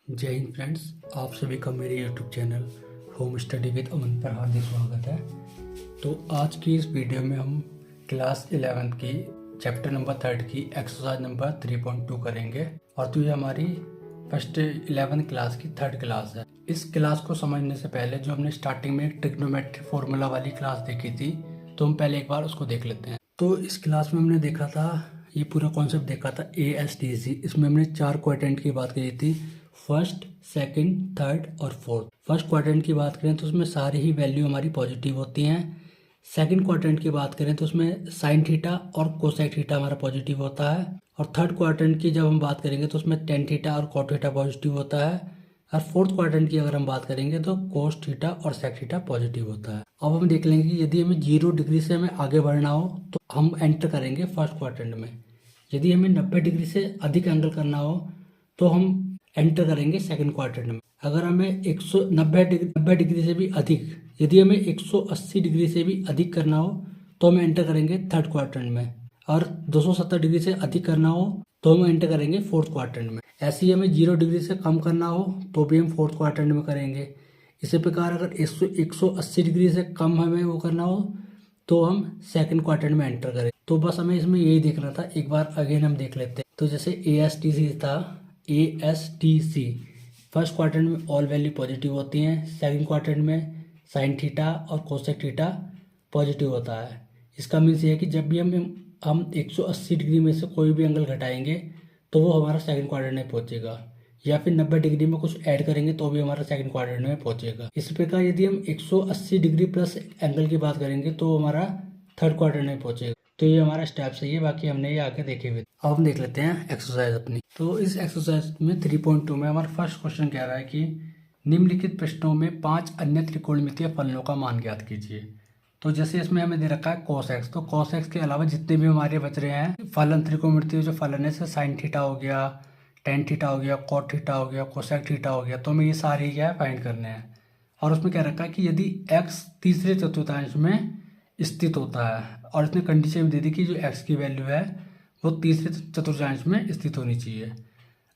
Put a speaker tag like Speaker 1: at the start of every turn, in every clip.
Speaker 1: जय हिंद फ्रेंड्स, आप सभी का मेरे YouTube channel home study with Aman पर हार्दिक स्वागत है। तो आज की इस वीडियो में हम क्लास 11 की चैप्टर नंबर 3 की एक्सरसाइज नंबर 3.2 करेंगे। और तो ये हमारी फर्स्ट 11 क्लास की 3rd क्लास है। इस क्लास को समझने से पहले जो हमने स्टार्टिंग में एक ट्रिग्नोमेट्री फॉर्मूला वाली क्लास देखी थी, तो हम पहले एक बार उसको देख लेते हैं। तो इस क्लास में हमने देखा था, ये पूरा कॉन्सेप्ट देखा था ASTC। इसमें हमने 4 क्वाड्रेंट की बात करी थी, फर्स्ट, सेकंड, थर्ड और फोर्थ। फर्स्ट क्वाड्रेंट की बात करें तो उसमें सारी ही वैल्यू हमारी पॉजिटिव होती हैं। सेकंड क्वाड्रेंट की बात करें तो उसमें साइन थीटा और कोसेक थीटा हमारा पॉजिटिव होता है। और थर्ड क्वाड्रेंट की जब हम बात करेंगे तो उसमें टेन थीटा और कॉट थीटा पॉजिटिव होता है। और फोर्थ क्वाड्रेंट की अगर हम बात करेंगे तो कोस थीटा और सेक थीटा पॉजिटिव होता है। अब हम देख लेंगे कि यदि हमें 0 डिग्री से हमें आगे बढ़ना हो तो हम एंटर करेंगे फर्स्ट क्वाड्रेंट में। यदि हमें 90 डिग्री से अधिक एंगल करना हो तो हम एंटर करेंगे सेकंड क्वाड्रेंट में। अगर हमें 190 डिग्री से भी अधिक, यदि हमें 180 डिग्री से भी अधिक करना हो तो हम एंटर करेंगे थर्ड क्वाड्रेंट में। और 270 डिग्री से अधिक करना हो तो हम एंटर करेंगे फोर्थ क्वाड्रेंट में। ऐसे ही हमें 0 डिग्री से कम करना हो तो भी हम फोर्थ क्वाड्रेंट में करेंगे। इसी प्रकार अगर 180 डिग्री से कम हमें वो करना हो तो हम सेकंड क्वाड्रेंट में एंटर करें। तो बस हमें इसमें यही देखना था। एक बार अगेन हम देख लेते हैं। तो जैसे ASTC था, ASTC फर्स्ट क्वाड्रेंट में ऑल वैल्यू पॉजिटिव होती हैं, सेकंड क्वाड्रेंट में साइन थीटा और कोसेक थीटा पॉजिटिव होता है। इसका मीन्स ये है कि जब भी हम 180 डिग्री में से कोई भी एंगल घटाएंगे तो वो हमारा सेकंड क्वाड्रेंट में पहुंचेगा, या फिर 90 डिग्री में कुछ ऐड करेंगे तो भी हमारा सेकंड क्वाड्रेंट में पहुंचेगा। इसी प्रकार यदि हम 180 डिग्री प्लस एंगल की बात करेंगे तो हमारा थर्ड क्वाड्रेंट में पहुंचेगा। तो ये हमारा स्टेप सही है, बाकी हमने ये आगे देखे हुए। अब हम देख लेते हैं एक्सरसाइज अपनी। तो इस एक्सरसाइज में 3.2 में हमारा फर्स्ट क्वेश्चन कह रहा है कि निम्नलिखित प्रश्नों में 5 अन्य त्रिकोणमितीय फलनों का मान ज्ञात कीजिए। तो जैसे इसमें हमें दे रखा है cos x, तो cos x के अलावा जितने भी हमारे बच रहे हैं फलन, त्रिकोणमितीय जो फलन है, जैसे साइन थीटा हो गया, टेन थीटा हो गया, कॉट थीटा हो गया, कोसेक थीटा हो गया, तो हमें ये सारे क्या है फाइंड करने हैं। और उसमें क्या रखा है कि यदि x तीसरे चतुर्थांश में स्थित होता है, और इसने कंडीशन दे दी कि जो x की वैल्यू है वो तीसरे चतुर्थांश में स्थित होनी चाहिए।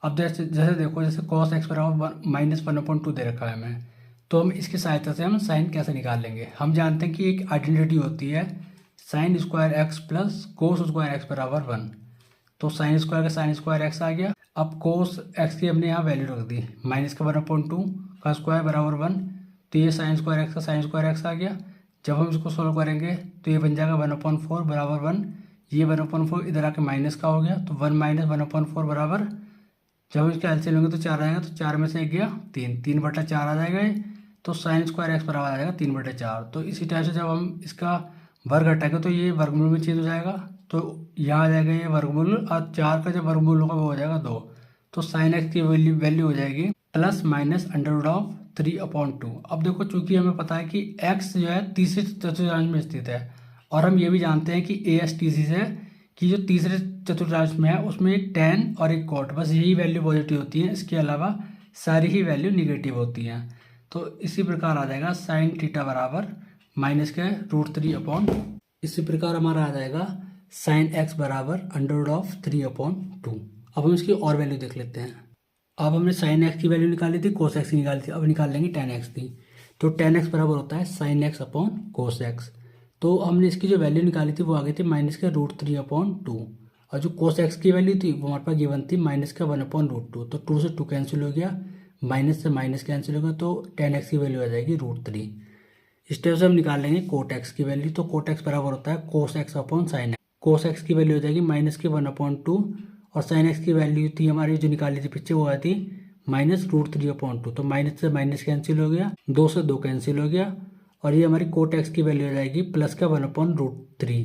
Speaker 1: अब जैसे जैसे देखो, जैसे cos x बराबर -1/2 दे रखा है हमें, तो हम इसकी सहायता से हम साइन कैसे निकाल लेंगे। हम जानते हैं कि एक आइडेंटिटी होती है sine square x plus cos square x बराबर 1। तो साइन स्क्वायर का साइन स्क्वायर एक्स आ गया। अब कोस एक्स की हमने यहाँ वैल्यू रख दी, -1/2 का स्क्वायर बराबर 1। तो ये साइन स्क्वायर एक्स का साइन स्क्वायर एक्स आ गया। जब हम इसको सोल्व करेंगे तो ये बन जाएगा 1/4 बराबर 1। ये 1/4 इधर आके माइनस का हो गया, तो 1 - 1/4 बराबर, जब हम इसका एलसीएम लेंगे तो 4 आएगा, तो 4 में से एक गया 3, 3/4 आ जाएगा ये। तो साइन स्क्वायर एक्स बराबर आ जाएगा 3/4। तो इसी टाइप से जब हम इसका वर्ग हटाएंगे तो ये वर्गमूल में चेंज हो जाएगा, तो यहाँ आ जाएगा ये वर्गमूल, और 4 का जब वर्गमूल होगा वो हो जाएगा 2। तो साइन एक्स की वैल्यू हो जाएगी ±√3/2। अब देखो, चूंकि हमें पता है कि x जो है तीसरे चतुर्थांश में स्थित है, और हम ये भी जानते हैं कि ASTC से कि जो तीसरे चतुर्थांश में है उसमें एक tan और एक cot, बस यही वैल्यू पॉजिटिव होती है, इसके अलावा सारी ही वैल्यू निगेटिव होती हैं। तो इसी प्रकार आ जाएगा साइन थीटा बराबर -√3/2। इसी प्रकार हमारा आ जाएगा साइन x बराबर √3/2। अब हम इसकी और वैल्यू देख लेते हैं। अब हमने साइन एक्स की वैल्यू निकाली थी, कोस एक्स की निकाली थी, अब निकाल लेंगे टेन एक्स की। तो टेन एक्स बराबर होता है sine x upon cos x. तो हमने इसकी जो वैल्यू निकाली थी वो आ गई थी -√3/2। और जो कोस एक्स की वैल्यू थी वो हमारे पास गिवन थी -1/√2। तो 2 से 2 कैंसिल हो गया, माइनस से माइनस कैंसिल हो गया, तो टेन एक्स की वैल्यू आ जाएगी √3। इस टाइप से हम निकाल लेंगे कोट एक्स की वैल्यू। तो कोट एक्स बराबर होता है cos x upon sine x. Cos x की वैल्यू हो जाएगी -1/2, और साइन एक्स की वैल्यू थी हमारी जो निकाली थी पीछे, वो आई थी -√3/2। तो माइनस से माइनस कैंसिल हो गया, 2 से 2 कैंसिल हो गया, और ये हमारी कोट एक्स की वैल्यू हो जाएगी प्लस का 1/√3।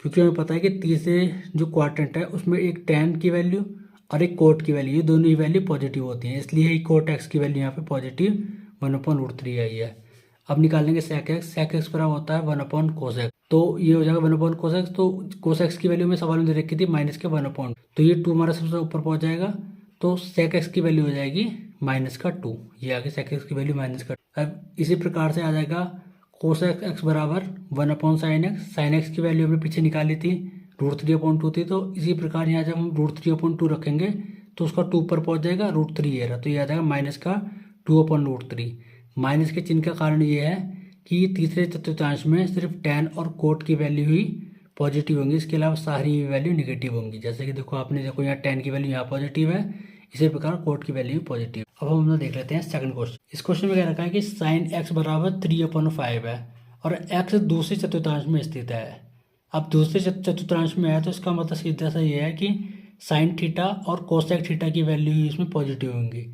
Speaker 1: क्योंकि हमें पता है कि तीसरे जो क्वाड्रेंट है उसमें एक टेन की वैल्यू और एक कोट की वैल्यू, ये दोनों ही वैल्यू पॉजिटिव होती हैं, इसलिए कोट एक्स की वैल्यू यहाँ पे पॉजिटिव 1/√3 आई है। अब निकालेंगे सेक एक्स। सेक एक्स बराबर होता है 1/cos एक्स। तो ये हो जाएगा 1/cos एक्स। तो cos एक्स की वैल्यू में सवाल में दे रखी थी -1/, तो ये 2 हमारा सबसे ऊपर पहुंच जाएगा। तो सेक एक्स की वैल्यू हो जाएगी -2। ये आगे सेक एक्स की वैल्यू -2। अब इसी प्रकार से आ जाएगा cos एक्स बराबर 1/sin एक्स। साइन एक्स की वैल्यू हमने पीछे निकाली थी, √3/2 थी। तो इसी प्रकार यहाँ जब हम √3/2 रखेंगे तो उसका 2 ऊपर पहुंच जाएगा, √3 ये रहा, तो ये आ जाएगा माइनस का 2/√3। माइनस के चिन्ह का कारण ये है कि तीसरे चतुर्थांश में सिर्फ tan और cot की वैल्यू ही पॉजिटिव होंगी, इसके अलावा सारी वैल्यू निगेटिव होंगी। जैसे कि देखो यहाँ tan की वैल्यू यहाँ पॉजिटिव है, इसी प्रकार cot की वैल्यू पॉजिटिव। अब हम लोग देख लेते हैं सेकंड क्वेश्चन। इस क्वेश्चन में क्या रखा है कि sin x बराबर 3/5 है और x दूसरे चतुर्थांश में स्थित है। अब दूसरे चतुर्थांश में है तो इसका मतलब सीधा सा ये है कि साइन थीटा और कोसेक थीटा की वैल्यू ही इसमें पॉजिटिव होंगी।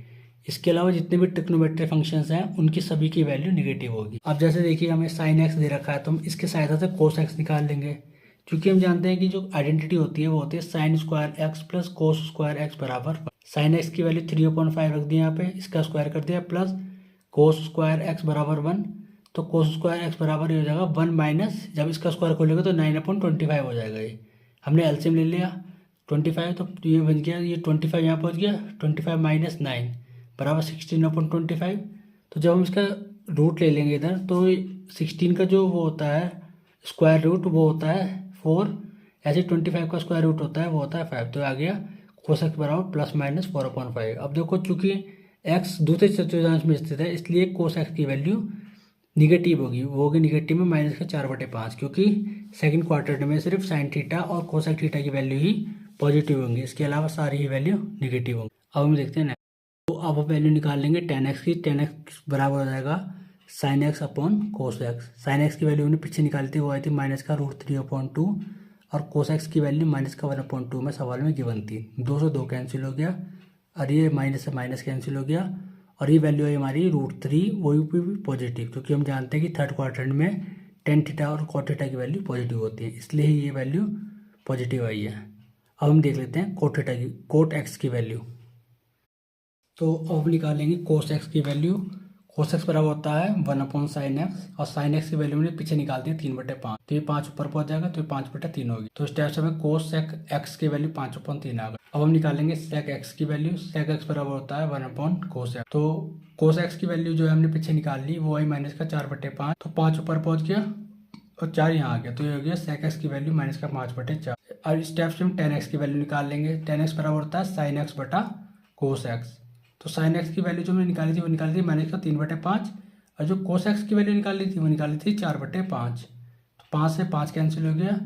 Speaker 1: इसके अलावा जितने भी ट्रिग्नोमेट्रिक फंक्शंस हैं उनकी सभी की वैल्यू निगेटिव होगी। अब जैसे देखिए हमें साइन एक्स दे रखा है तो हम इसके सहायता से कोस एक्स निकाल लेंगे, क्योंकि हम जानते हैं कि जो आइडेंटिटी होती है वो होती है sine square x plus cos square x बराबर। साइन एक्स की वैल्यू 3/5 रख दी यहाँ पे, इसका स्क्वायर कर दिया, प्लस कोस स्क्वायर एक्स बराबर 1। तो कोस स्क्वायर एक्स बराबर ये हो जाएगा 1 माइनस, जब इसका स्क्वायर खोलेगा तो 9/25 हो जाएगा। ये हमने एलसीएम ले लिया 25, तो ये बन गया, ये 25 यहाँ पहुँच गया, 25 माइनस 9 बराबर 16/25। तो जब हम इसका रूट ले लेंगे इधर तो 16 का जो वो होता है स्क्वायर रूट वो होता है 4, ऐसे 25 का स्क्वायर रूट होता है वो होता है 5। तो आ गया कोस एक्स बराबर प्लस माइनस 4/5। अब देखो चूंकि एक्स दूसरे चतुर्थांश में स्थित है इसलिए कोस एक्स की वैल्यू निगेटिव होगी, वो होगी निगेटिव में माइनस का 4/5, क्योंकि सेकंड क्वाड्रेंट में सिर्फ साइन थीटा और कोसेक थीटा की वैल्यू ही पॉजिटिव होंगी, इसके अलावा सारी ही वैल्यू निगेटिव होंगी। अब हम देखते हैं तो अब हम वैल्यू निकाल लेंगे tan x की। tan x बराबर हो जाएगा sine x upon cos x. Sine x की वैल्यू हमने पीछे निकाली थी, वो आई थी माइनस का √3/2 और कोस एक्स की वैल्यू माइनस का 1/2 में सवाल में गिवन थी। 2 से 2 कैंसिल हो गया और ये माइनस से माइनस कैंसिल हो गया और ये वैल्यू है हमारी √3, वही भी पॉजिटिव, क्योंकि हम जानते हैं कि थर्ड क्वाड्रेंट में tan थीटा और cot थीटा की वैल्यू पॉजिटिव होती है, इसलिए ही ये वैल्यू पॉजिटिव आई है। अब हम देख लेते हैं cot थीटा की, cot x की वैल्यू। तो अब हम निकालेंगे cos x की वैल्यू। cos x बराबर होता है 1/sin x और sin x की वैल्यू मैंने पीछे निकाल दी 3/5, तो ये 5 ऊपर पहुंच जाएगा, तो ये 5/3 होगी। तो इस टाइप से हमें cos x की वैल्यू 5/3 आ गई। अब हम निकालेंगे sec x की वैल्यू। sec x बराबर होता है 1/cos x। तो cos x की वैल्यू जो है हमने पीछे निकाल ली वो आई माइनस का 4/5, तो 5 ऊपर पहुंच गया और 4 यहाँ आ गया, तो ये हो गया sec x की वैल्यू माइनस का 5/4। और इस टाइप से हम tan x की वैल्यू निकाल लेंगे। tan x बराबर होता है sin x/cos x। तो sin x की वैल्यू जो हमने निकाली थी वो निकाली थी माइनस का 3/5 और जो cos x की वैल्यू निकाली थी वो निकाली थी 4/5। तो 5 से 5 कैंसिल हो गया,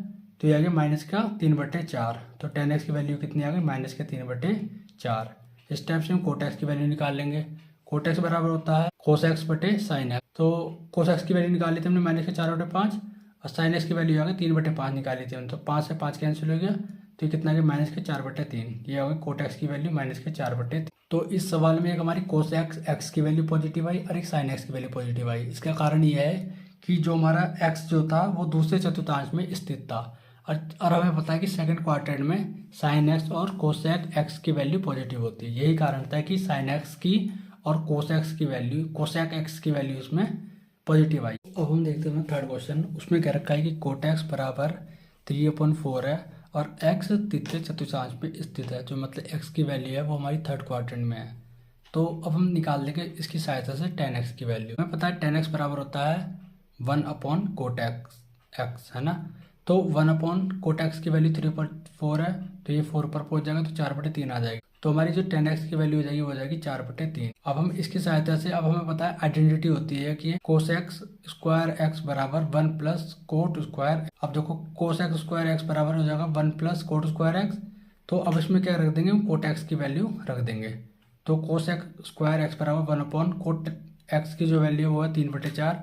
Speaker 1: तो ये आ गया माइनस का 3/4। तो tan x की वैल्यू कितनी आ गई, माइनस का 3/4। इस टाइप से हम cot x की वैल्यू निकाल लेंगे। cot x बराबर होता है cos x/sin x। तो cos x की वैल्यू निकाली थी हमने माइनस का 4/5 और sin x की वैल्यू आ गई 3/5 निकाली थी हमने, तो 5 से 5 कैंसिल हो गया, तो ये कितना आ गया माइनस का 4/3। ये हो गया cot x की वैल्यू माइनस का 4/3। तो इस सवाल में एक हमारी cos x की वैल्यू पॉजिटिव आई और एक sin x की वैल्यू पॉजिटिव आई। इसका कारण ये है कि जो हमारा x जो था वो दूसरे चतुर्थांश में स्थित था और हमें पता है कि सेकंड क्वाड्रेंट में sin x और कोसेक x की वैल्यू पॉजिटिव होती है। यही कारण था कि sin x की और कोसेक x की वैल्यू इसमें पॉजिटिव आई। अब हम देखते हैं थर्ड क्वेश्चन। उसमें कह रखा है कि cot x बराबर 3/4 है और x तीसरे चतुर्थांश पे स्थित है, जो मतलब x की वैल्यू है वो हमारी थर्ड क्वाड्रेंट में है। तो अब हम निकाल देंगे इसकी सहायता से tan x की वैल्यू। हमें पता है tan x बराबर होता है 1/cot x, है ना। तो 1/cot x की वैल्यू 3/4 है, तो ये 4 पर पहुंच जाएगा, तो 4/3 आ जाएगी। तो हमारी जो tan x की वैल्यू हो जाएगी वो हो जाएगी 4/3। अब हम इसकी सहायता से, अब हमें पता है आइडेंटिटी होती है कि cos स्क्वायर x बराबर 1 प्लस कोट स्क्वायर। अब देखो cos स्क्वायर x बराबर हो जाएगा 1 प्लस कोट स्क्वायर x। तो अब इसमें क्या रख देंगे, हम cot x की वैल्यू रख देंगे। तो cos स्क्वायर x बराबर 1/cot x की जो वैल्यू वो है 3/4,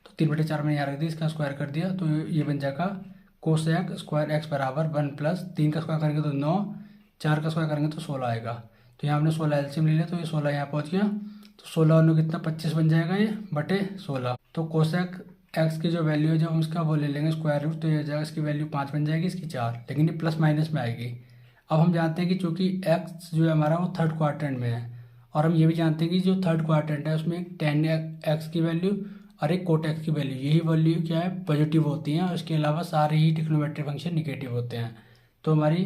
Speaker 1: तो 3/4 में यहाँ रख दी, इसका स्क्वायर कर दिया, तो ये बन जाएगा कोसेक स्क्वायर एक्स बराबर 1 प्लस 3 का स्क्वायर करेंगे तो 9, 4 का स्क्वायर करेंगे तो 16 आएगा। तो यहाँ हमने 16 एलसीएम ले लिया, तो ये 16 यहाँ पहुँच गया, तो 16 और 9 कितना 25 बन जाएगा ये बटे 16। तो कोसेक एक्स की जो वैल्यू है जब हम इसका वो ले लेंगे स्क्वायर रूट, तो ये हो जाएगा इसकी वैल्यू 5 बन जाएगी, इसकी 4, लेकिन ये प्लस माइनस में आएगी। अब हम जानते हैं कि चूँकि एक्स जो है हमारा वो थर्ड क्वाड्रेंट में है और हम ये भी जानते हैं कि जो थर्ड क्वाड्रेंट है उसमें tan x की वैल्यू और एक cot x की वैल्यू, यही वैल्यू क्या है पॉजिटिव होती हैं और इसके अलावा सारे ही ट्रिग्नोमेट्रिक फंक्शन निगेटिव होते हैं। तो हमारी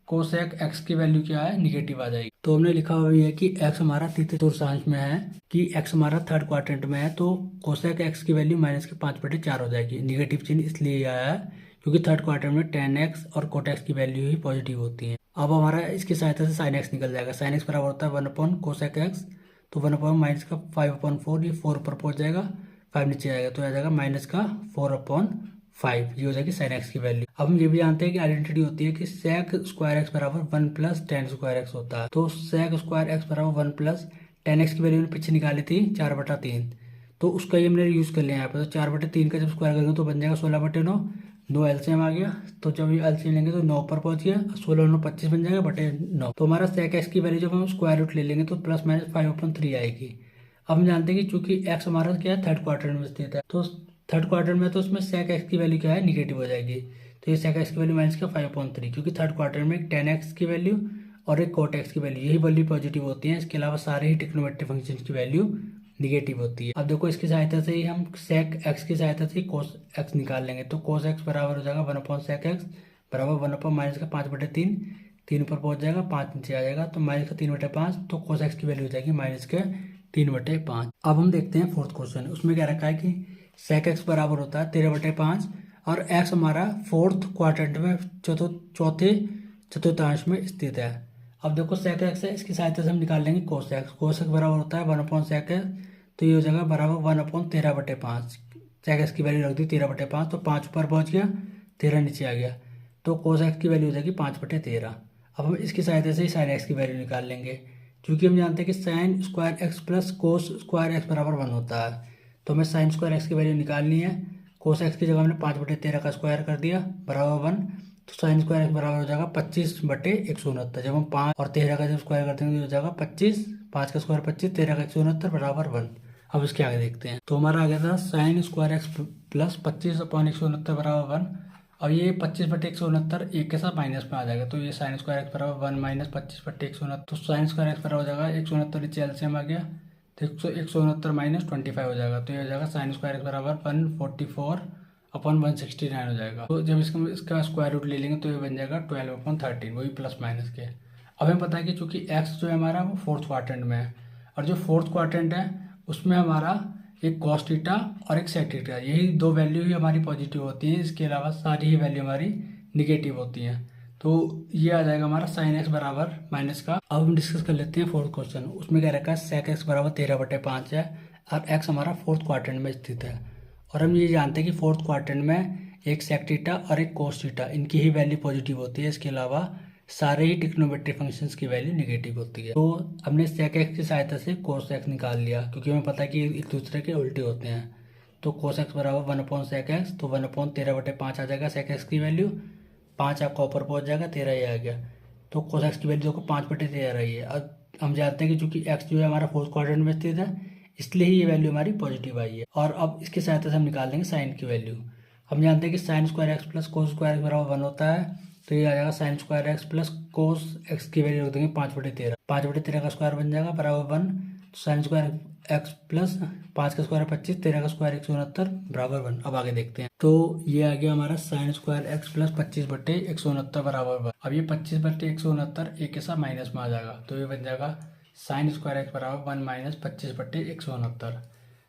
Speaker 1: कोसेक x की वैल्यू क्या है, निगेटिव आ जाएगी। तो हमने लिखा हुआ है कि x हमारा तीसरे चतुर्थांश में है, कि x हमारा थर्ड क्वाड्रेंट में है, तो कोसेक x की वैल्यू माइनस के 5/4 हो जाएगी। निगेटिव चिन्ह इसलिए आया है क्योंकि थर्ड क्वाड्रेंट में tan x और cot x की वैल्यू ही पॉजिटिव होती है। अब हमारा इसकी सहायता से साइन एक्स निकल जाएगा। साइन एक्स बराबर होता है 1 कोसेक एक्स, तो 1/-5/4, ये 4 ऊपर पहुंच जाएगा, 5 नीचे आएगा, तो आ जाएगा -4/5। ये हो जाएगी साइन एक्स की वैल्यू। अब हम ये भी जानते हैं कि आइडेंटिटी होती है कि सेक स्क्वायर एक्स बराबर 1 + tan स्क्वायर एक्स होता है। तो सेक स्क्वायर एक्स बराबर 1 + tan एक्स की वैल्यू मैंने पीछे निकाली थी 4/3, तो उसका ये हमने यूज़ कर लिया यहाँ पे। तो 4/3 का जब स्क्वायर करेंगे तो बन जाएगा 16/9। 9 एलसीएम आ गया, तो जब ये एलसीएम लेंगे तो 9 पर पहुंच गया, 16 9 25 बन जाएगा बटे 9। तो हमारा सेक एक्स की वैल्यू जब हम स्क्वायर रूट ले लेंगे तो ±5/3 आएगी। अब हम जानते हैं कि चूंकि एक्स हमारा क्या है, थर्ड क्वार्टर में स्थित है, तो थर्ड क्वार्टर में तो उसमें सेक एक्स की वैल्यू क्या है, निगेटिव हो जाएगी। तो ये सेक एक्स की वैल्यू -5/3, क्योंकि थर्ड क्वार्टर में एक tan एक्स की वैल्यू और एक cot एक्स की वैल्यू, यही वैल्यू पॉजिटिव होती है। इसके अलावा सारे ही ट्रिग्नोमेट्रिक फंक्शन की वैल्यू निगेटिव होती है। अब देखो इसकी सहायता से ही हम सेक एक्स की सहायता से कोस एक्स निकाल लेंगे। तो कोस एक्स बराबर हो जाएगा 1/sec x बराबर 1/-5/3, 3 ऊपर पहुंच जाएगा, 5 नीचे आ जाएगा, तो -3/5। तो कोस एक्स की वैल्यू हो जाएगी -3/5। अब हम देखते हैं फोर्थ क्वेश्चन। उसमें क्या रखा है कि सेक एक्स बराबर होता है 13/5 और एक्स हमारा फोर्थ क्वाड्रेंट में चौथे चतुर्थांश में स्थित है। अब देखो सेक एक्स है, इसकी सहायता से हम निकाल लेंगे कोस एक्स। कोस एक्स बराबर होता है 1/sec x, तो ये हो जाएगा बराबर 1/13/5। सेक एक्स की वैल्यू रख दी 13/5, तो 5 ऊपर पहुंच गया, 13 नीचे आ गया, तो कोस एक्स की वैल्यू हो जाएगी 5/13। अब हम इसकी सहायता से साइन एक्स की वैल्यू निकाल लेंगे, क्योंकि हम जानते हैं कि sine square x plus cos square x बराबर 1 होता है। तो हमें साइन स्क्वायर एक्स की वैल्यू निकालनी है। कोस एक्स की जगह हमने 5/13 का स्क्वायर कर दिया बराबर 1, तो साइन स्क्वायर एक्स बराबर हो जाएगा 25/169। जब हम 5 और 13 का जब स्क्वायर करते हैं तो हो जाएगा 25, 5 का स्क्वायर 25, 13 का 169 बराबर 1। अब इसके आगे देखते हैं। तो हमारा आ गया था साइन स्क्वायर एक्स प्लस 25/169 बराबर 1। अब ये 25/169 एक के साथ माइनस में आ जाएगा, तो ये साइन स्क्वायर एक्स बराबर 1 - 25/169। तो साइन स्क्वायर एक्स बराबर हो जाएगा 169, नीचे एलसीएम आ गया, तो 169 - 25 हो जाएगा, तो ये हो जाएगा साइन स्क्वायर एक्स बराबर 144/169 हो जाएगा। तो जब इसका स्क्वायर रूट ले लेंगे तो ये बन जाएगा 12/13, वही प्लस माइनस के। अब हमें पता है कि चूंकि एक्स जो है हमारा वो फोर्थ क्वाड्रेंट में है, और जो फोर्थ क्वाड्रेंट है उसमें हमारा एक कॉस थीटा और एक सेक थीटा, यही दो वैल्यू ही हमारी पॉजिटिव होती है। इसके अलावा सारी ही वैल्यू हमारी निगेटिव होती हैं। तो ये आ जाएगा हमारा साइन एक्स बराबर माइनस का। अब हम डिस्कस कर लेते हैं फोर्थ क्वेश्चन। उसमें क्या रखा है, सेक एक्स बराबर 13/5 है और एक्स हमारा फोर्थ क्वाड्रेंट में स्थित है। और हम ये जानते हैं कि फोर्थ क्वाड्रेंट में एक सेक थीटा और एक कोस थीटा, इनकी ही वैल्यू पॉजिटिव होती है। इसके अलावा सारे ही ट्रिग्नोमेट्रिक फंक्शंस की वैल्यू नेगेटिव होती है। तो हमने सेक एक्स की सहायता से कोस एक्स निकाल लिया, क्योंकि हमें पता है कि एक दूसरे के उल्टे होते हैं। तो कोस एक्स बराबर 1/sec x, तो 1/13/5 आ जाएगा सेक एक्स की वैल्यू। 5 आपका ऊपर पहुंच जाएगा, 13 ही आ गया, तो कोस एक्स की वैल्यू देखो 5/13 रही है। अब हम जानते हैं कि चूंकि एक्स जो है हमारा फोर्थ क्वाड्रेंट में स्थित है, इसलिए ही ये वैल्यू हमारी पॉजिटिव आई है। और अब इसकी सहायता से हम निकाल देंगे साइन की वैल्यू। हम जानते हैं कि sine square x plus cos square x बराबर 1 होता है, तो ये आ जाएगा sine square x plus cos x की वैल्यू रख देंगे 5/13। 5/13 का स्क्वायर बन जाएगा बराबर 1, तो साइन स्क्वायर एक्स प्लस 5 का स्क्वायर 25, 13 का स्क्वायर 169 बराबर 1। अब आगे देखते हैं। तो ये आ गया हमारा साइन स्क्वायर एक्स प्लस 25/169 बराबर 1। अब ये 25/169 एक के साथ माइनस में आ जाएगा, तो ये बन जाएगा साइन स्क्वायर एक्स बराबर 1 - 25/169।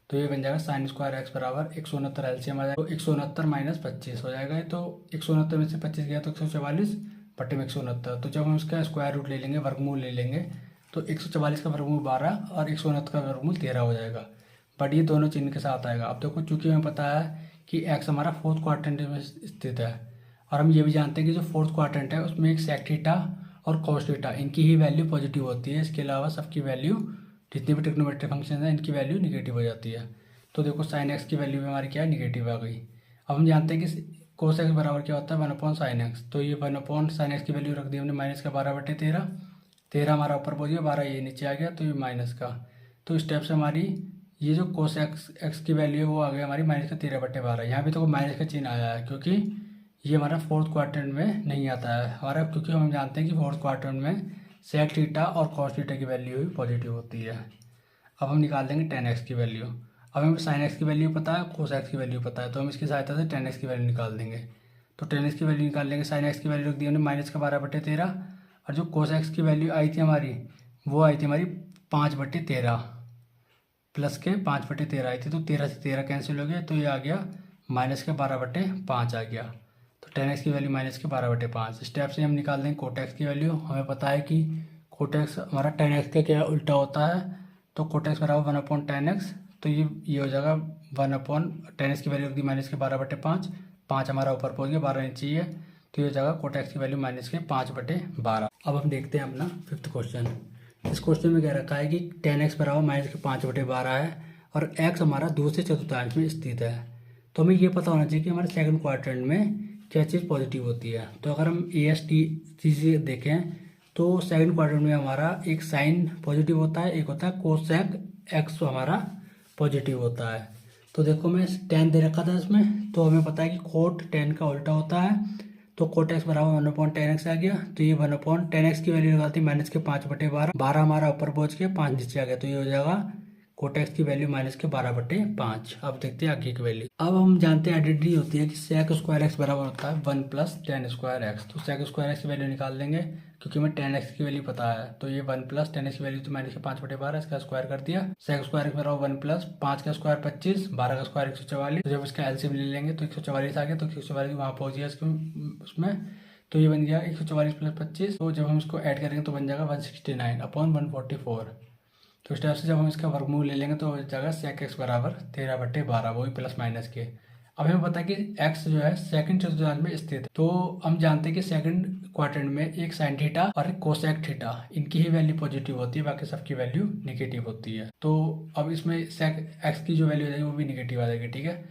Speaker 1: तो ये बन जाएगा साइन स्क्वायर एक्स बराबर 169 एलसीएम आ जाएगा, तो 169 - 25 हो जाएगा। तो 169 में से 25 गया तो 144/169। तो जब हम इसका स्क्वायर रूट ले लेंगे, वर्गमूल ले लेंगे, तो 144 का वर्गमूल 12 और 169 का वर्गमूल 13 हो जाएगा। बट ये दोनों चिन्ह के साथ आएगा। अब देखो चूंकि हमें पता है कि एक्स हमारा फोर्थ क्वाड्रेंट में स्थित है, और हम ये भी जानते हैं कि जो फोर्थ क्वाड्रेंट है उसमें एक सेक थीटा और कॉस थीटा, इनकी ही वैल्यू पॉजिटिव होती है। इसके अलावा सबकी वैल्यू, जितने भी ट्रिग्नोमेट्रिक फंक्शन हैं, इनकी वैल्यू निगेटिव हो जाती है। तो देखो साइन एक्स की वैल्यू भी हमारी क्या है, निगेटिव आ गई। अब हम जानते हैं कि कोस एक्स बराबर क्या होता है, 1/sin x। तो ये 1/sin x की वैल्यू रख दी हमने माइनस का 12/13। 13 हमारा ऊपर पहुंच गया, 12 ये नीचे आ गया, तो ये माइनस का। तो स्टेप से हमारी ये जो कोस एक्स की वैल्यू है वो आ गया हमारी -13/12। यहाँ भी तो माइनस का चिन्ह आया है, क्योंकि ये हमारा फोर्थ क्वाड्रेंट में नहीं आता है हमारा, क्योंकि हम जानते हैं कि फोर्थ क्वाड्रेंट में सेक थीटा और कॉस थीटा की वैल्यू भी पॉजिटिव होती है। अब हम निकाल देंगे tan x की वैल्यू। अब हमें sin x की वैल्यू पता है, cos x की वैल्यू पता है, तो हम इसकी सहायता से tan x की वैल्यू निकाल देंगे। तो tan x की वैल्यू निकाल लेंगे, sin x की वैल्यू रख दी हमने माइनस का 12/13, और जो cos x की वैल्यू आई थी हमारी, वो आई थी हमारी 5/13 प्लस के 5/13 आई थी, तो 13 से 13 कैंसिल हो गया, तो ये आ गया माइनस का 12/5 आ गया। तो टेन एक्स की वैल्यू माइनस के 12/5। स्टेप से हम निकाल देंगे कोट एक्स की वैल्यू। हमें पता है कि कोट एक्स हमारा टेन एक्स का क्या उल्टा होता है, तो कोट एक्स बराबर 1/10x। तो ये हो जाएगा 1/10x की वैल्यू रख दी माइनस के 12/5। 5 हमारा ऊपर पहुँच गया, 12 नीचे ही है, तो ये हो जाएगा कोट एक्स की वैल्यू माइनस के 5/12। अब हम देखते हैं अपना 5th क्वेश्चन। इस क्वेश्चन में कह रखा है कि टेन एक्स बराबर माइनस के 5/12 है और एक्स हमारा दूसरे चतुर्थांश में स्थित है। तो हमें ये पता होना चाहिए कि हमारे सेकंड क्वाड्रेंट में क्या चीज़ पॉजिटिव होती है। तो अगर हम AST से देखें तो सेकंड क्वाड्रेंट में हमारा एक साइन पॉजिटिव होता है, एक होता है कोसेक एक्स हमारा पॉजिटिव होता है। तो देखो मैं टेन दे रखा था इसमें, तो हमें पता है कि कोट टेन का उल्टा होता है, तो कोट एक्स बराबर 1/10x आ गया। तो ये 1/10x की वैल्यू लगाती है माइनस के 5/12। 12 हमारा ऊपर पहुंच गया, 5 नीचे आ गया, तो ये हो जाएगा कोट एक्स की वैल्यू माइनस के 12/5। अब देखते हैं आगे की वैल्यू। अब हम जानते हैं आइडेंटिटी होती है कि सेक स्क्वायर एक्स बराबर होता है 1 + tan स्क्वायर एक्स। तो सेक स्क्वायर एक्स की वैल्यू निकाल देंगे क्योंकि हमें tan x की वैल्यू पता है। तो ये 1 + tan x की वैल्यू तो माइनस के 5/12, इसका स्क्वायर कर दिया। सेक स्क्वायर एक्स बराबर 1 + 5 का स्क्वायर 25, 12 का स्क्वायर 144। तो जब इसका एलसीएम ले लेंगे तो 144 आ गया, तो 144 वहाँ पहुँच गया उसमें, तो ये बन गया 144 + 25। तो जब हम इसको ऐड करेंगे तो बन जाएगा 169/144। तो इस टाइप से जब हम इसका वर्गमूल ले लेंगे तो हो जाएगा सेक एक्स बराबर 13/12, वही प्लस माइनस के। अब हमें पता है कि एक्स जो है सेकंड चतुर्थांश में स्थित है, तो हम जानते हैं कि सेकंड क्वाड्रेंट में एक साइन थीटा और एक कोसेक थीटा, इनकी ही वैल्यू पॉजिटिव होती है, बाकी सबकी वैल्यू नेगेटिव होती है। तो अब इसमें सेक एक्स की जो वैल्यू हो जाएगी वो भी नेगेटिव आ जाएगी, ठीक है।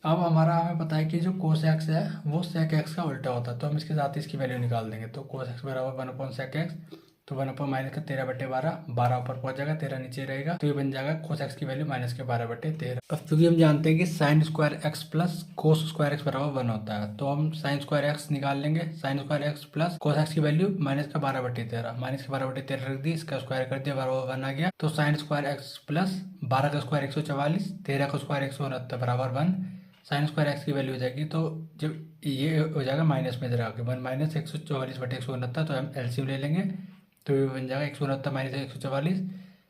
Speaker 1: अब हमें पता है कि जो कोस एक्स है वो सेक एक्स का उल्टा होता है, तो हम इसके साथ ही इसकी वैल्यू निकाल देंगे। तो कोस एक्स बराबर 1/sec x, तो 1/- का 13/12, 12 ऊपर पहुंच जाएगा, 13 नीचे रहेगा, तो ये बन जाएगा कोस एक्स की वैल्यू माइनस के 12/13। अब क्योंकि हम जानते हैं कि sine square x plus cos square x बराबर 1 होता है, तो हम साइन स्क्वायर एक्स निकाल लेंगे। Sine square x plus cos x की वैल्यू माइनस का 12/13, माइनस के 12/13 रख दी, इसका स्क्वायर कर दिया, बराबर 1 आ गया। तो साइन स्क्वायर एक्स प्लस 12 का स्क्वायर 144, 13 का स्क्वायर 169 बराबर 1। साइन स्क्वायर एक्स की वैल्यू हो जाएगी, तो जब ये हो जाएगा माइनस में, जरा आगे 1 - 144/169, तो हम एलसीएम ले लेंगे, तो ये बन जाएगा 169 - 144।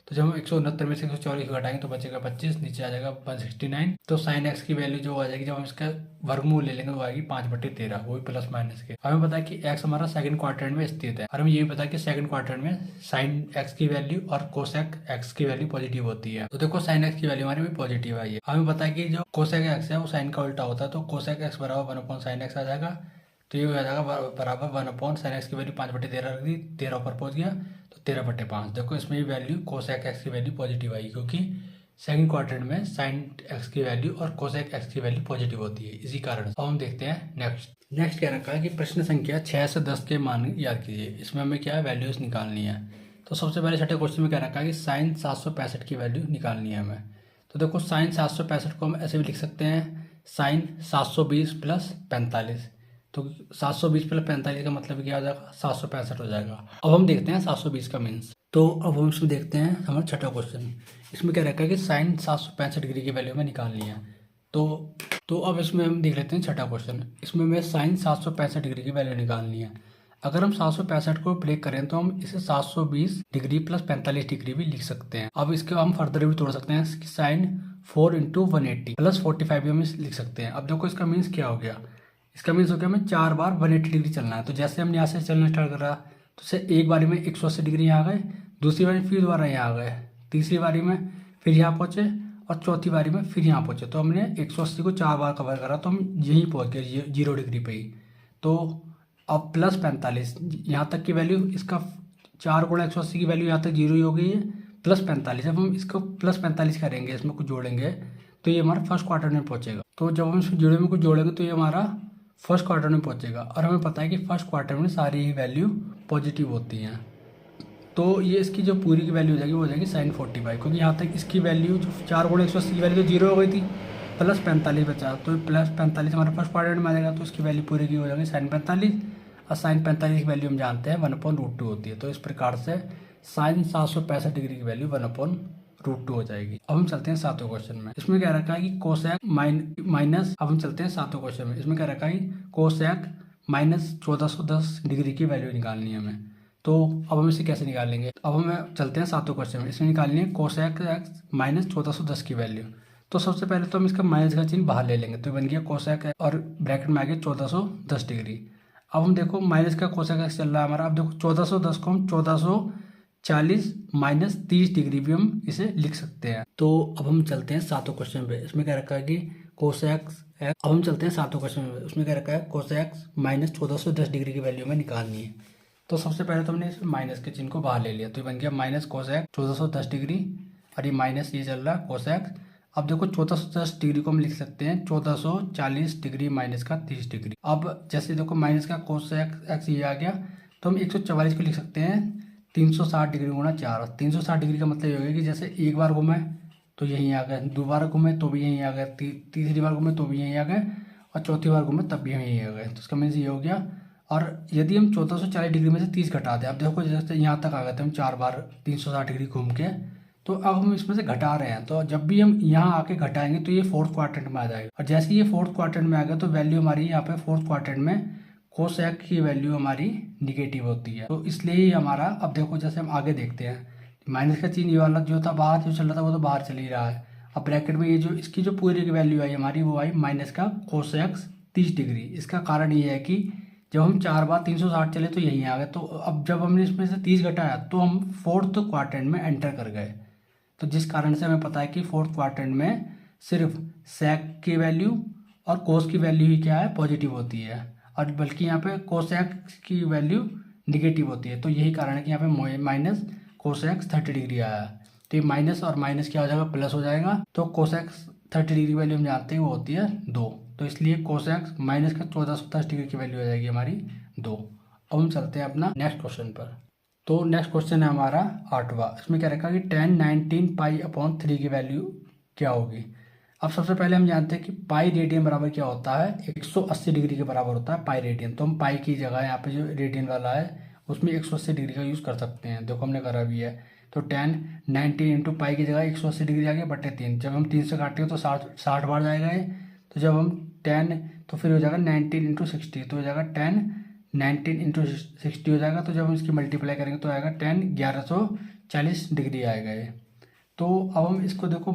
Speaker 1: तो जब हम 169 में से 144 को घटाएंगे तो बचेगा 25, नीचे आ जाएगा 169। तो साइन एक्स की वैल्यू जो आ जाएगी जब हम इसका वर्गमूल ले लेंगे वो आएगी 5/13, वही प्लस माइनस के। हमें पता है कि एक्स हमारा सेकंड क्वाड्रेंट में स्थित है, और हमें ये भी पता है कि सेकंड क्वाड्रेंट में साइन एक्स की वैल्यू और कोसेक एक्स की वैल्यू पॉजिटिव होती है। तो देखो साइन एक्स की वैल्यू हमारी भी पॉजिटिव आई है। हमें पता है कि जो कोसेक एक्स है वो साइन का उल्टा होता है, तो कोसेक एक्स बराबर 1/sin x आ जाएगा। तो ये हो जाएगा बराबर 1/sin x की वैल्यू 5/13 रख दी, 13 ऊपर पहुंच गया, तो 13/5। देखो इसमें भी वैल्यू कोसेक एक्स की वैल्यू पॉजिटिव आई, क्योंकि सेकंड क्वाड्रेंट में साइन एक्स की वैल्यू और कोसेक एक्स की वैल्यू पॉजिटिव होती है, इसी कारण। अब हम देखते हैं नेक्स्ट क्या रखा है कि प्रश्न संख्या 6 से 10 के मान याद कीजिए। इसमें हमें क्या है, वैल्यूज निकालनी है। तो सबसे पहले छठे क्वेश्चन में क्या रखा है कि साइन 765 की वैल्यू निकालनी है हमें। तो देखो साइन 765 को हम ऐसे भी लिख सकते हैं, साइन 720 + 45। तो 720 + 45 का मतलब क्या हो जाएगा, 765 हो जाएगा। अब हम देखते हैं 720 का मीन्स। तो अब हम इसमें देखते हैं हमारा छठा क्वेश्चन। इसमें क्या रखा है कि साइन 765 डिग्री की वैल्यू हमें निकालनी है। तो अब इसमें हम देख लेते हैं छठा क्वेश्चन। इसमें हमें साइन 765 डिग्री की वैल्यू निकालनी है। अगर हम 765 को ब्रेक करें तो हम इसे 720 डिग्री + 45 डिग्री भी लिख सकते हैं। अब इसके हम फर्दर भी तोड़ सकते हैं, साइन 4 × 180 + 45 भी हम लिख सकते हैं। अब देखो इसका मीन्स क्या हो गया, इसका मीन्स हो गया हमें 4 बार 180 डिग्री चलना है। तो जैसे हमने यहाँ से चलना स्टार्ट करा तो से एक बारी में 180 डिग्री यहाँ आ गए, दूसरी बारी फिर दोबारा यहाँ आ गए, तीसरी बारी में फिर यहाँ पहुँचे, और चौथी बारी में फिर यहाँ पहुँचे। तो हमने 180 को 4 बार कवर करा, तो हम यहीं पहुँच गए 0 डिग्री पे ही। तो अब प्लस 45 यहाँ तक की वैल्यू, इसका 4 × 180 की वैल्यू यहाँ तक 0 ही हो गई है, प्लस 45। अब हम इसको प्लस 45 करेंगे, इसमें कुछ जोड़ेंगे तो ये हमारा फर्स्ट क्वार्टर में पहुँचेगा। तो जब हम इसमें 0 में कुछ जोड़ेंगे तो ये हमारा फर्स्ट क्वार्टर में पहुँचेगा, और हमें पता है कि फर्स्ट क्वार्टर में सारी ही वैल्यू पॉजिटिव होती हैं। तो ये इसकी जो पूरी की वैल्यू हो जाएगी वो हो जाएगी साइन 45, क्योंकि यहाँ तक इसकी वैल्यू जो 4 × 180 की वैल्यू तो 0 हो गई थी, प्लस 45 बचा, तो प्लस 45 हमारे फर्स्ट क्वाड्रेंट में आ जाएगा, तो इसकी वैल्यू पूरी की हो जाएगी साइन 45, और साइन 45 की वैल्यू हम जानते हैं 1/√2 होती है। तो इस प्रकार से साइन 765 डिग्री की वैल्यू 1/√2 हो जाएगी। अब हम चलते हैं सातवें क्वेश्चन में। इसमें क्या रखा है कि कोसेक माइनस, अब हम चलते हैं सातवें क्वेश्चन में। इसमें क्या रखा है कि कोसेक -1410 डिग्री की वैल्यू निकालनी है हमें। तो अब हम इसे कैसे निकालेंगे, अब हम चलते हैं सातवें क्वेश्चन में। इसमें निकालनी है कोसेक एक्स -1410 की वैल्यू। तो सबसे पहले तो हम इसका माइनस का चिन्ह बाहर ले लेंगे, तो बन गया कोसेक और ब्रैकेट में आ गया 1410 डिग्री। अब हम देखो माइनस का कोसेक एक्स चल रहा है हमारा। अब देखो 1410 को हम 1440 माइनस 30 डिग्री भी हम इसे लिख सकते हैं। तो अब हम चलते हैं सातों क्वेश्चन पे। इसमें क्या रखा है कि कोसेक एक्स। अब हम चलते हैं सातों क्वेश्चन पे। उसमें क्या रखा है कोसेक माइनस 1410 डिग्री की वैल्यू में निकालनी है। तो सबसे पहले तो हमने इस माइनस के चिन्ह को बाहर ले लिया, तो ये बन गया माइनस कोसेक 1410 डिग्री और ये माइनस ये चल रहा है कोसेक। अब देखो 1410 डिग्री को हम लिख सकते हैं 1440 डिग्री माइनस का 30 डिग्री। अब जैसे देखो माइनस का कोसेक एक्स ये आ गया, तो हम 144 को लिख सकते हैं 360 डिग्री गुणा 4। 360 डिग्री का मतलब ये हो गया कि जैसे एक बार घूमे तो यहीं आ गए, दोबारा घूमे तो भी यहीं आ गए, तीसरी बार घूमे तो भी यहीं आ गए और चौथी बार घूमे तब भी हम यहीं आ गए। तो इसका मीन्स ये हो गया। और यदि हम 1440 डिग्री में से 30 घटा दें, अब देखो जैसे यहाँ तक आ गए थे हम 4 बार 360 डिग्री घूम के, तो अब हम इसमें से घटा रहे हैं। तो जब भी हम यहाँ आके घटाएंगे तो ये फोर्थ क्वाड्रेंट में आ जाएगा, और जैसे ये फोर्थ क्वाड्रेंट में आ गया तो वैल्यू हमारी यहाँ पे फोर्थ क्वाड्रेंट में कोसेक की वैल्यू हमारी निगेटिव होती है। तो इसलिए ही हमारा, अब देखो जैसे हम आगे देखते हैं, माइनस का चिन्ह ये वाला जो था बाहर जो चल रहा था वो तो बाहर चल ही रहा है। अब ब्रैकेट में ये जो इसकी जो पूरी की वैल्यू आई हमारी वो आई माइनस का कोसेक 30 डिग्री। इसका कारण ये है कि जब हम 4 बार 360 चले तो यहीं आ गए, तो अब जब हमने इसमें से 30 घटाया तो हम फोर्थ क्वाड्रेंट में एंटर कर गए। तो जिस कारण से हमें पता है कि फोर्थ क्वाड्रेंट में सिर्फ सेक की वैल्यू और कोस की वैल्यू ही क्या है पॉजिटिव होती है, और बल्कि यहाँ पे कोसेक की वैल्यू निगेटिव होती है। तो यही कारण है कि यहाँ पे माइनस कोसेक 30 डिग्री आया है। तो ये माइनस और माइनस क्या हो जाएगा प्लस हो जाएगा। तो कोसेक 30 डिग्री वैल्यू हम जानते हैं वो होती है 2। तो इसलिए कोसेक माइनस का 1410 डिग्री की वैल्यू हो जाएगी हमारी 2। अब हम चलते हैं अपना नेक्स्ट क्वेश्चन पर। तो नेक्स्ट क्वेश्चन है हमारा 8वां। इसमें क्या रखा कि 10 19 पाई अपॉन 3 की वैल्यू क्या होगी। अब सबसे पहले हम जानते हैं कि पाई रेडियन बराबर क्या होता है, 180 डिग्री के बराबर होता है पाई रेडियन। तो हम पाई की जगह यहाँ पे जो रेडियन वाला है उसमें 180 डिग्री का यूज़ कर सकते हैं। देखो हमने करा भी है। तो 10 19 इंटू पाई की जगह 180 डिग्री आ गया बटे 3। जब हम 3 से काटेंगे तो 60 बार जाएगा ये। तो जब हम 10 तो फिर हो जाएगा 19 इंटू 60, तो हो जाएगा 10 19 इंटू 60 हो जाएगा। तो जब हम इसकी मल्टीप्लाई करेंगे तो आएगा 10 1140 डिग्री आएगा ये। तो अब हम इसको देखो,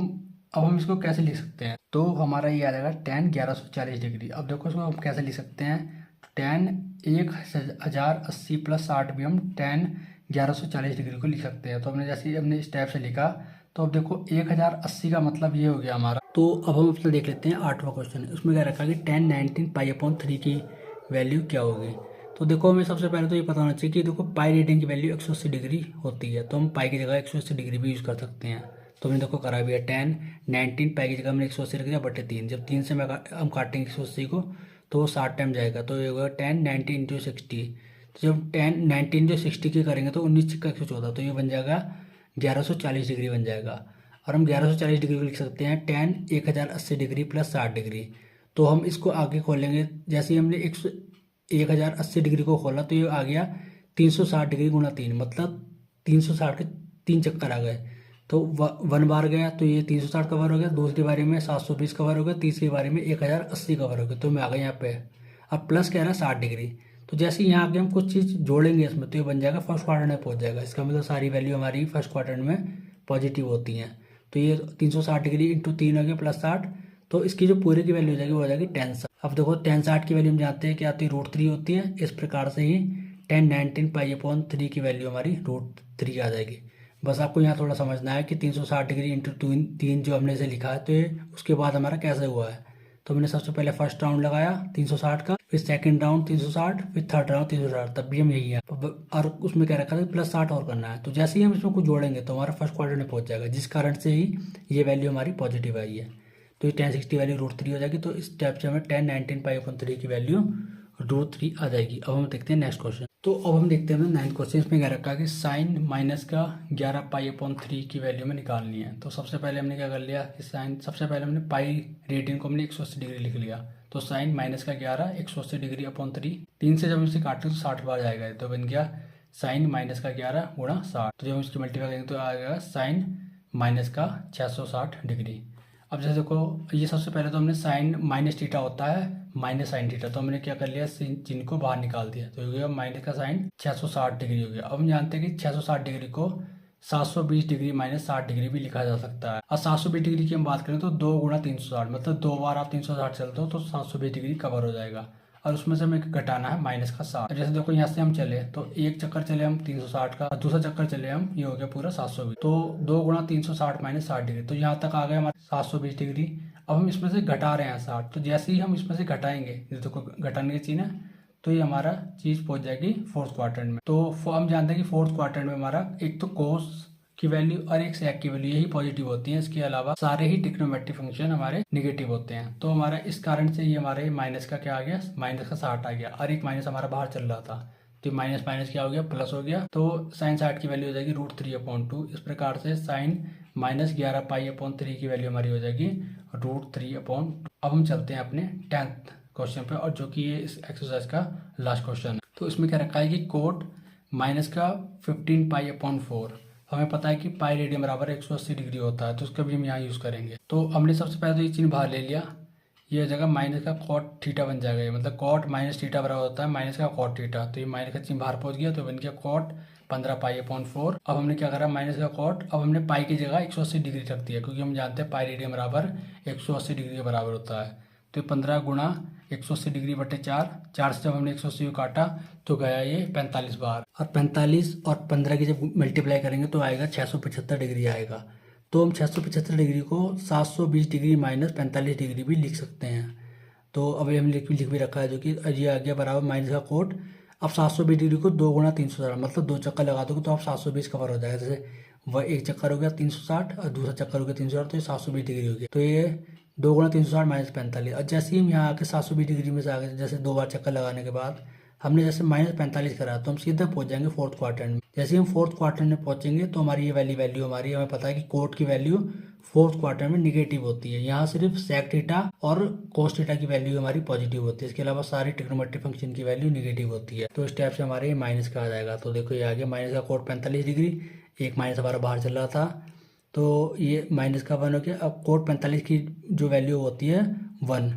Speaker 1: अब हम इसको कैसे लिख सकते हैं, तो हमारा ये आ जाएगा 10 1140 डिग्री। अब देखो इसको हम कैसे लिख सकते हैं, 10 1080 प्लस 60 भी हम 10 1140 डिग्री को लिख सकते हैं। तो हमने जैसे हमने स्टेप से लिखा, तो अब देखो 1080 का मतलब ये हो गया हमारा। तो अब हम अपना देख लेते हैं 8वां क्वेश्चन। उसमें क्या रखा कि 10 19 पाई अपॉन 3 की वैल्यू क्या होगी। तो देखो हमें सबसे पहले तो ये पता होना चाहिए कि देखो पाई रेडियन की वैल्यू 180 डिग्री होती है, तो हम पाई की जगह 180 डिग्री भी यूज़ कर सकते हैं। तो हमने देखो करा भी है 10 19 पाई की जगह हमने 180 रख दिया बटे 3। जब 3 से हम काटेंगे 180 को तो वो 60 टाइम जाएगा, तो ये होगा 10 19 इंटू 60। तो जब 10 19 जो 60 की करेंगे तो 19 छिक्का 114, तो ये बन जाएगा 1140 डिग्री बन जाएगा। और हम 1140 डिग्री को लिख सकते हैं 10 1080 डिग्री प्लस 60 डिग्री। तो हम इसको आगे खोलेंगे, जैसे ही हमने 1080 डिग्री को खोला तो ये आ गया 360 डिग्री गुणा 3, मतलब 360 के 3 चक्कर आ गए। तो 1 बार गया तो ये 360 कवर हो गया, दूसरी बारी में 720 कवर हो गया, तीसरी बारी में 1080 कवर हो गया। तो मैं आ गया यहाँ पे। अब प्लस क्या है ना 60 डिग्री। तो जैसे ही यहाँ आगे हम कुछ चीज़ जोड़ेंगे इसमें तो ये बन जाएगा फर्स्ट क्वाड्रेंट में पहुँच जाएगा। इसका मतलब सारी वैल्यू हमारी फर्स्ट क्वाड्रेंट में पॉजिटिव होती हैं। तो ये 360 डिग्री इंटू 3 हो गया प्लस 60, तो इसकी जो पूरे की वैल्यू हो जाएगी वो हो जाएगी 1060। अब देखो 1060 की वैल्यू हम जानते हैं क्या आती है, √3 होती है। इस प्रकार से ही 10 19 पाई अपॉन 3 की वैल्यू हमारी √3 आ जाएगी। बस आपको यहाँ थोड़ा समझना है कि 360 डिग्री इंटू 3 जो हमने इसे लिखा है, तो ये उसके बाद हमारा कैसे हुआ है। तो हमने सबसे पहले फर्स्ट राउंड लगाया 360 का, फिर सेकंड राउंड 360, फिर थर्ड राउंड 360, तब भी हम यही है। और उसमें क्या रखा था प्लस 60 और करना है। तो जैसे ही हम इसमें कुछ जोड़ेंगे तो हमारा फर्स्ट क्वाड्रेंट में पहुंच जाएगा, जिस कारण से ही ये वैल्यू हमारी पॉजिटिव आई है। तो ये 1060 वैल्यू √3 हो जाएगी। तो इस स्टेप से हमें 10 19 पाई अपॉन 3 की वैल्यू √3 आ जाएगी। अब हम देखते हैं नेक्स्ट क्वेश्चन। तो अब हम देखते हैं 9th क्वेश्चन। इसमें क्या रखा कि साइन माइनस का 11 पाई अपॉन 3 की वैल्यू में निकालनी है। तो सबसे पहले हमने क्या कर लिया कि साइन, सबसे पहले हमने पाई रेडियन को हमने 180 डिग्री लिख लिया। तो साइन माइनस का 11 180 डिग्री अपॉन 3 से जब हम इसे काटें तो 60 बार जाएगा। तो बन गया साइन माइनस का 11 गुणा 60। तो जब हम इसकी मल्टीप्लाई करेंगे तो आएगा साइन माइनस का 660 डिग्री। अब जैसे देखो ये सबसे पहले तो हमने साइन माइनस थीटा होता है माइनस साइन थीटा, तो हमने क्या कर लिया चिन्ह को बाहर निकाल दिया। तो हो गया माइनस का साइन 660 डिग्री हो गया। अब हम जानते हैं कि 660 डिग्री को 720 डिग्री माइनस 60 डिग्री भी लिखा जा सकता है। और 720 डिग्री की हम बात करें तो 2 गुणा 360, मतलब 2 बार आप 360 चलते हो तो 720 डिग्री कवर हो जाएगा। और उसमें से हमें घटाना है माइनस का 60। जैसे देखो यहाँ से हम चले तो एक चक्कर चले हम 360 का, दूसरा चक्कर चले हम, ये हो गया पूरा 720। तो 2 गुणा 360 माइनस 60 डिग्री, तो यहाँ तक आ गया हमारे 720 डिग्री। अब हम इसमें से घटा रहे हैं 60, तो जैसे ही हम इसमें से घटाएंगे, देखो घटाने की चीज है, तो ये हमारा चीज पहुंच जाएगी फोर्थ क्वाड्रेंट में। तो हम जानते हैं कि फोर्थ क्वाड्रेंट में हमारा एक तो कोस की वैल्यू और एक सेक की वैल्यू यही पॉजिटिव होती है। इसके अलावा सारे ही ट्रिग्नोमेट्रिक फंक्शन हमारे नेगेटिव होते हैं। तो हमारा इस कारण से ये हमारे माइनस का क्या आ गया, माइनस का 60 आ गया, और एक माइनस हमारा बाहर चल रहा था, तो माइनस माइनस क्या हो गया, प्लस हो गया। तो साइन 60 की वैल्यू हो जाएगी √3/2। इस प्रकार से साइन माइनस 11π/3 की वैल्यू हमारी हो जाएगी √3/2। अब हम चलते हैं अपने 10th क्वेश्चन पे, और जो कि ये इस एक्सरसाइज का लास्ट क्वेश्चन है। तो इसमें क्या रखा है कि कोट माइनस का 15π/4, हमें पता है कि पाई रेडियन बराबर 180 डिग्री होता है, तो उसका भी हम यहाँ यूज करेंगे। तो हमने सबसे पहले तो ये चिन्ह बाहर ले लिया, ये जगह माइनस का कॉट थीटा बन जाएगा, मतलब कॉट माइनस थीटा बराबर होता है माइनस का कॉट थीटा। तो ये माइनस का चिन्ह बाहर पहुंच गया, तो बन गया कॉट 15π/4। अब हमने क्या करा, माइनस का कॉट, अब हमने पाई की जगह 180 डिग्री रख दिया, क्योंकि हम जानते हैं पाई रेडियन बराबर 180 डिग्री के बराबर होता है। तो 15 गुणा 180 डिग्री बटे 4 से जब हमने 180 को काटा तो गया ये 45 बार, और 45 और 15 की जब मल्टीप्लाई करेंगे तो आएगा 675 डिग्री आएगा। तो हम 675 डिग्री को 720 डिग्री माइनस 45 डिग्री भी लिख सकते हैं। तो अब हम लिख भी रखा है, जो कि ये आ गया बराबर माइनस का कोट। अब 720 डिग्री को 2 गुणा 360, मतलब 2 चक्कर लगा दोगे तो आप 720 कवर हो जाएगा। जैसे वह एक चक्कर हो गया 360 और दूसरा चक्कर हो गया 360, तो ये 720 डिग्री हो गया। तो ये 2 गुणा 360 माइनस 45। और जैसे ही हम यहाँ आके 720 डिग्री में से आ गए, जैसे 2 बार चक्कर लगाने के बाद हमने जैसे माइनस 45 करा, तो हम सीधा पहुंच जाएंगे फोर्थ क्वाड्रेंट में। जैसे ही हम फोर्थ क्वाड्रेंट में पहुंचेंगे तो हमारी ये वैल्यू हमारी, हमें पता है कि कोट की वैल्यू फोर्थ क्वाड्रेंट में निगेटिव होती है। यहाँ सिर्फ सेक थीटा और कोस थीटा की वैल्यू हमारी पॉजिटिव होती है, इसके अलावा सारी ट्रिग्नोमेट्रिक फंक्शन की वैल्यू निगेटिव होती है। तो इस टाइप से हमारे माइनस का आ जाएगा। तो देखो ये आ गया माइनस का कोट 45 डिग्री, एक माइनस हमारा बाहर चल रहा था, तो ये माइनस का 1 हो गया। अब कोट 45 की जो वैल्यू होती है 1,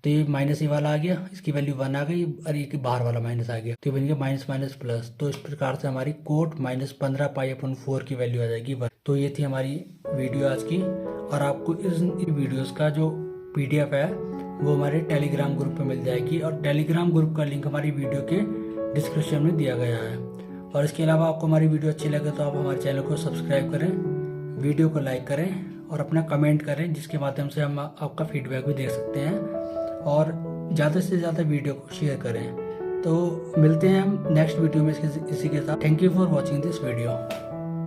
Speaker 1: तो ये माइनस ये वाला आ गया, इसकी वैल्यू 1 आ गई, और ये बाहर वाला माइनस आ गया, तो बन गया माइनस माइनस प्लस। तो इस प्रकार से हमारी कोट माइनस 15π/4 की वैल्यू आ जाएगी 1। तो ये थी हमारी वीडियो आज की, और आपको इस वीडियोस का जो PDF है वो हमारे टेलीग्राम ग्रुप पे मिल जाएगी, और टेलीग्राम ग्रुप का लिंक हमारी वीडियो के डिस्क्रिप्शन में दिया गया है। और इसके अलावा आपको हमारी वीडियो अच्छी लगे तो आप हमारे चैनल को सब्सक्राइब करें, वीडियो को लाइक करें और अपना कमेंट करें, जिसके माध्यम से हम आपका फीडबैक भी दे सकते हैं, और ज़्यादा से ज़्यादा वीडियो को शेयर करें। तो मिलते हैं हम नेक्स्ट वीडियो में इसी के साथ। Thank you for watching this video.